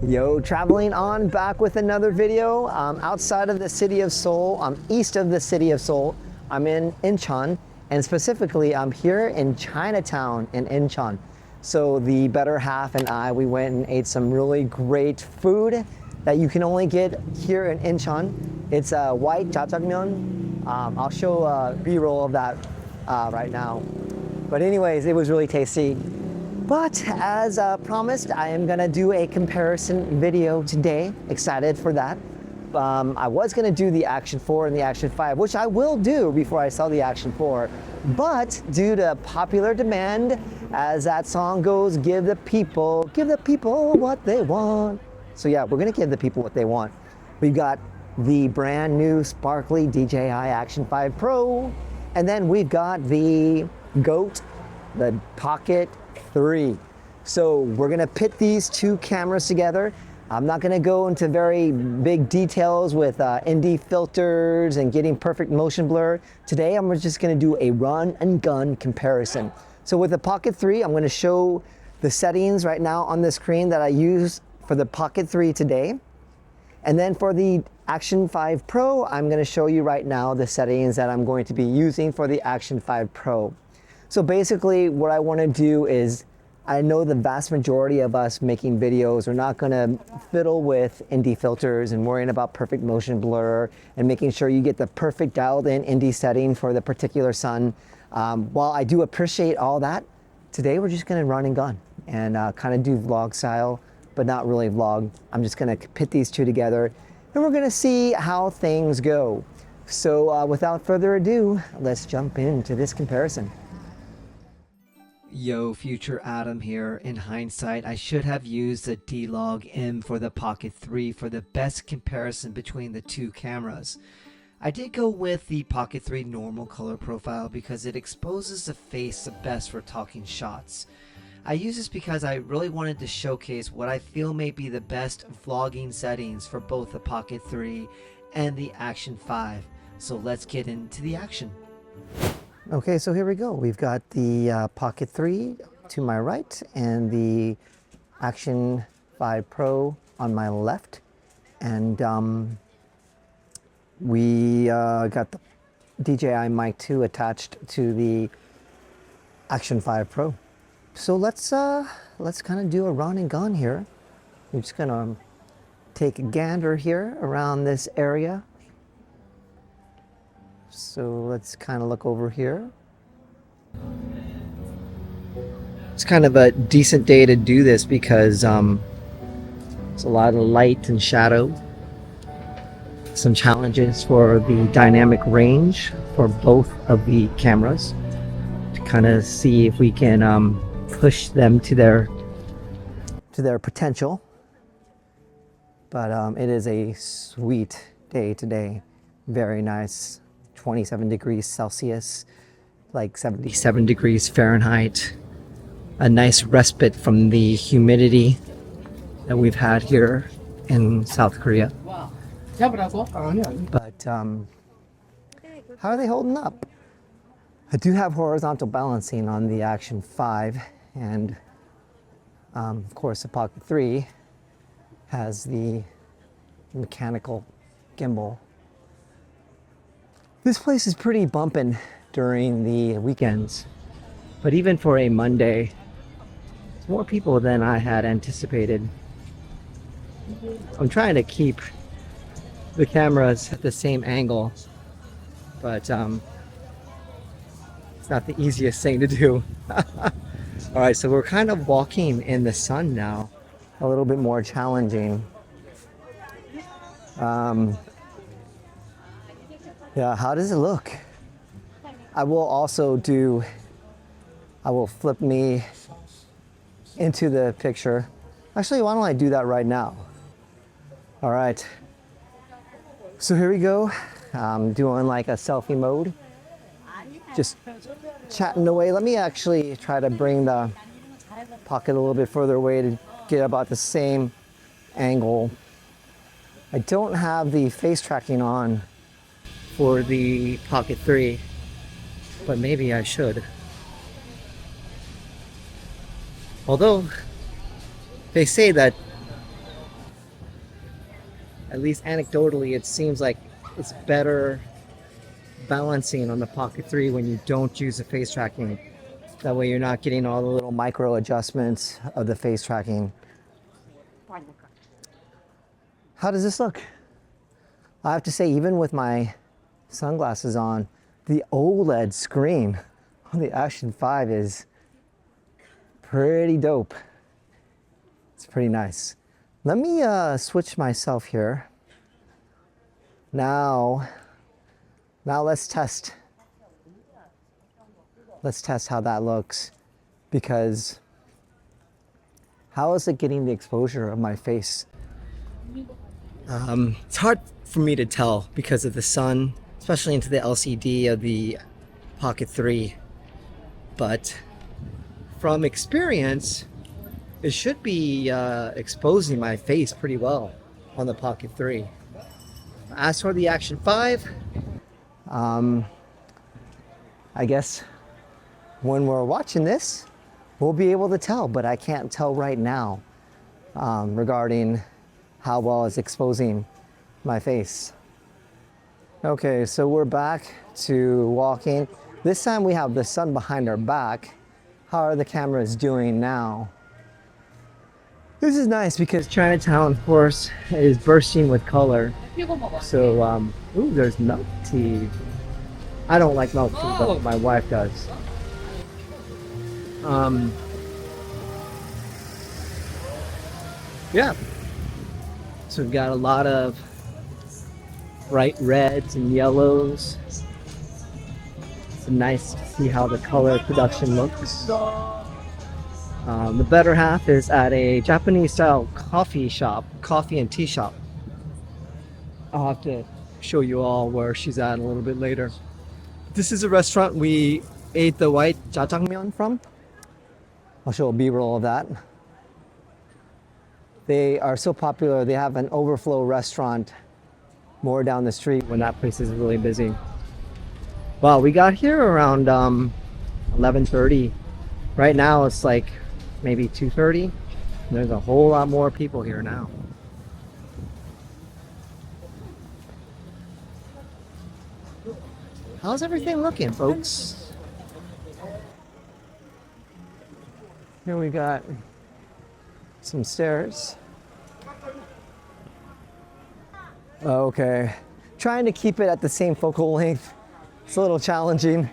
Yo, traveling on back with another video. Outside of the city of Seoul, east of the city of Seoul. I'm in Incheon, and specifically I'm here in Chinatown in Incheon. So the better half and I, we went and ate some really great food that you can only get here in Incheon. It's white jjajangmyeon. I'll show a B-roll of that right now. But anyways, it was really tasty. But as promised, I am gonna do a comparison video today. Excited for that. I was gonna do the Action 4 and the Action 5, which I will do before I sell the Action 4. But due to popular demand, as that song goes, give the people what they want. So yeah, we're gonna give the people what they want. We've got the brand new sparkly DJI Action 5 Pro, and then we've got the GOAT, the Pocket 3. So we're gonna pit these two cameras together. I'm not gonna go into very big details with ND filters and getting perfect motion blur. Today I'm just gonna do a run and gun comparison. So with the Pocket 3, I'm gonna show the settings right now on the screen that I use for the Pocket 3 today. And then for the Action 5 Pro, I'm gonna show you right now the settings that I'm going to be using for the Action 5 Pro. So basically what I want to do is, I know the vast majority of us making videos are not going to fiddle with ND filters and worrying about perfect motion blur and making sure you get the perfect dialed in ND setting for the particular sun. While I do appreciate all that, today we're just going to run and gun and kind of do vlog style, but not really vlog. I'm just going to pit these two together and we're going to see how things go. So without further ado, let's jump into this comparison. Yo, future Adam here. In hindsight, I should have used the D-Log M for the Pocket 3 for the best comparison between the two cameras. I did go with the Pocket 3 normal color profile because it exposes the face the best for talking shots. I use this because I really wanted to showcase what I feel may be the best vlogging settings for both the Pocket 3 and the Action 5. So let's get into the action. Okay, so here we go. We've got the Pocket 3 to my right and the Action 5 Pro on my left. And we got the DJI Mic 2 attached to the Action 5 Pro. So let's kind of do a run and gun here. We're just gonna take a gander here around this area. So let's kind of look over here. It's kind of a decent day to do this because there's a lot of light and shadow. Some challenges for the dynamic range for both of the cameras to kind of see if we can push them to their potential. But it is a sweet day today. Very nice. 27 degrees Celsius, like 77 degrees Fahrenheit. A nice respite from the humidity that we've had here in South Korea. But how are they holding up? I do have horizontal balancing on the Action 5, and of course the Pocket 3 has the mechanical gimbal. This place is pretty bumping during the weekends, but even for a Monday, it's more people than I had anticipated. I'm trying to keep the cameras at the same angle, but it's not the easiest thing to do. All right, so we're kind of walking in the sun now, a little bit more challenging. Yeah, how does it look? I will flip me into the picture. Actually, why don't I do that right now? All right. So here we go. I'm doing like a selfie mode. Just chatting away. Let me actually try to bring the Pocket a little bit further away to get about the same angle. I don't have the face tracking on for the Pocket 3, but maybe I should. Although they say that at least anecdotally, it seems like it's better balancing on the Pocket 3 when you don't use the face tracking. That way you're not getting all the little micro adjustments of the face tracking. How does this look? I have to say, even with my sunglasses on, the OLED screen on the Action 5 is pretty dope. It's pretty nice. Let me switch myself here. Now let's test. Let's test how that looks, because how is it getting the exposure of my face? It's hard for me to tell because of the sun, especially into the LCD of the Pocket 3. But from experience, it should be exposing my face pretty well on the Pocket 3. As for the Action 5, I guess when we're watching this, we'll be able to tell, but I can't tell right now regarding how well it's exposing my face. Okay, so we're back to walking. This time we have the sun behind our back. How are the cameras doing now? This is nice because Chinatown, of course, is bursting with color. So, ooh, there's milk tea. I don't like milk tea, but my wife does. Yeah. So we've got a lot of bright reds and yellows. It's nice to see how the color production looks. The better half is at a Japanese style coffee and tea shop. I'll have to show you all where she's at a little bit later. This is a restaurant we ate the white jjajangmyeon from. I'll show a B-roll of that. They are so popular, they have an overflow restaurant more down the street when that place is really busy. Well, we got here around 11:30. Right now it's like maybe 2:30. There's a whole lot more people here now. How's everything looking, folks? Here we got some stairs. Okay, trying to keep it at the same focal length. It's a little challenging.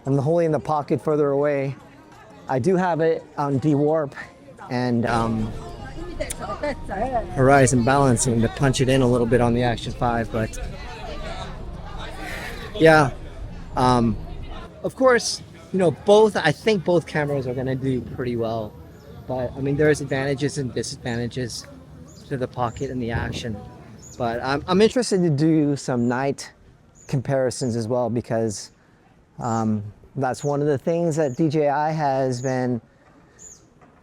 I'm holding the pocket further away. I do have it on D-warp and horizon balancing to punch it in a little bit on the Action 5, but yeah, of course, you know, I think both cameras are gonna do pretty well, but I mean, there's advantages and disadvantages to the Pocket and the Action. But I'm interested to do some night comparisons as well, because that's one of the things that DJI has been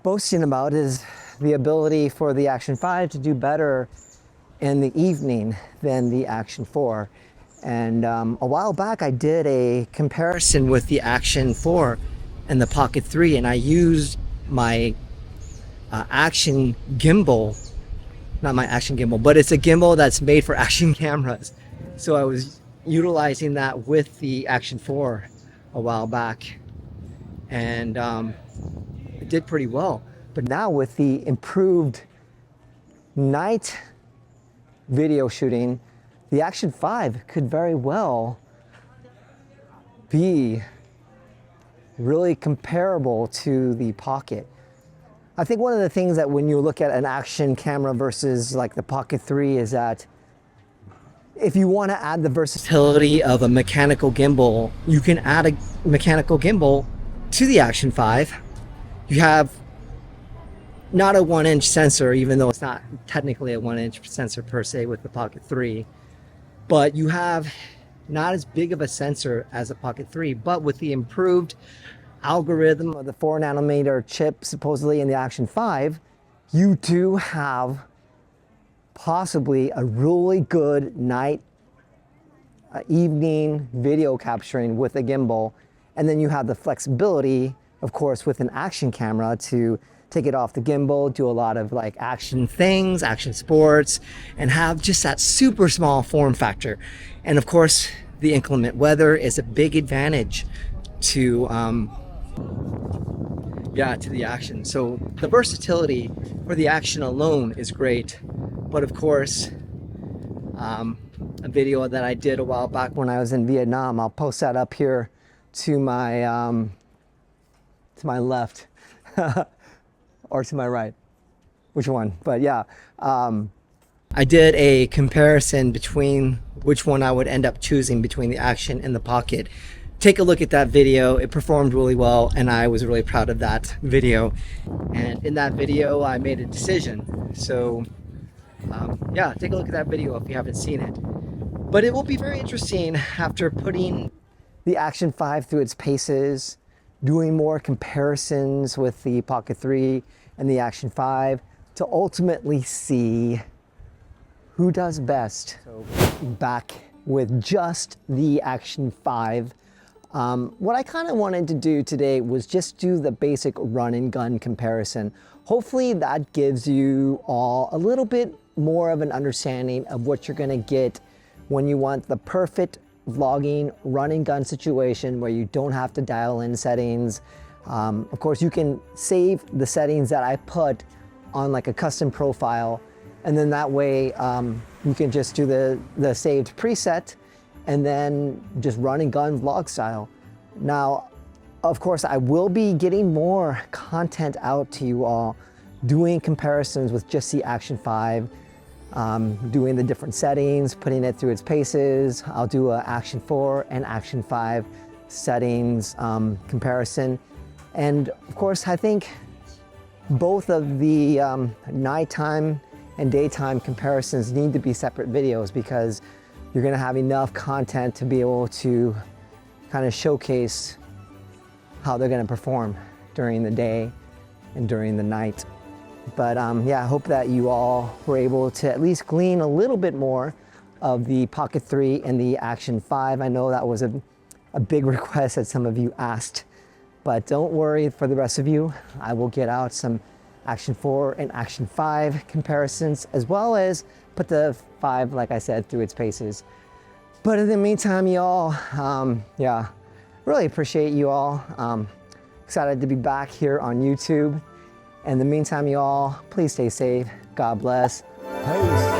boasting about, is the ability for the Action 5 to do better in the evening than the Action 4. And a while back I did a comparison with the Action 4 and the Pocket 3, and I used my Action gimbal, not my Action gimbal, but it's a gimbal that's made for action cameras. So I was utilizing that with the Action 4 a while back, and it did pretty well. But now with the improved night video shooting, the Action 5 could very well be really comparable to the Pocket. I think one of the things that when you look at an action camera versus like the Pocket 3 is that if you want to add the versatility of a mechanical gimbal, you can add a mechanical gimbal to the Action 5. You have not a 1-inch sensor, even though it's not technically a 1-inch sensor per se with the Pocket 3, but you have not as big of a sensor as a Pocket 3, but with the improved algorithm of the 4nm chip supposedly in the Action 5, you do have possibly a really good night evening video capturing with a gimbal. And then you have the flexibility, of course, with an action camera to take it off the gimbal, do a lot of like action things, action sports, and have just that super small form factor. And of course, the inclement weather is a big advantage to the Action. So the versatility for the Action alone is great, but of course, a video that I did a while back when I was in Vietnam, I'll post that up here to my left or to my right, which one? But yeah, I did a comparison between which one I would end up choosing between the Action and the Pocket. Take a look at that video. It performed really well, and I was really proud of that video. And in that video, I made a decision. So yeah, take a look at that video if you haven't seen it. But it will be very interesting after putting the Action 5 through its paces, doing more comparisons with the Pocket 3 and the Action 5 to ultimately see who does best. So back with just the Action 5. What I kind of wanted to do today was just do the basic run and gun comparison. Hopefully that gives you all a little bit more of an understanding of what you're gonna get when you want the perfect vlogging run and gun situation where you don't have to dial in settings. Of course, you can save the settings that I put on like a custom profile, and then that way you can just do the saved preset and then just run and gun vlog style. Now, of course, I will be getting more content out to you all, doing comparisons with just the Action 5, doing the different settings, putting it through its paces. I'll do a Action 4 and Action 5 settings comparison. And of course, I think both of the nighttime and daytime comparisons need to be separate videos, because you're gonna have enough content to be able to kind of showcase how they're gonna perform during the day and during the night. But yeah, I hope that you all were able to at least glean a little bit more of the Pocket 3 and the Action 5. I know that was a big request that some of you asked, but don't worry for the rest of you. I will get out some Action 4 and Action 5 comparisons, as well as put the 5, like I said, through its paces. But in the meantime, y'all, yeah, really appreciate you all. Excited to be back here on YouTube. In the meantime, y'all, please stay safe. God bless. Peace.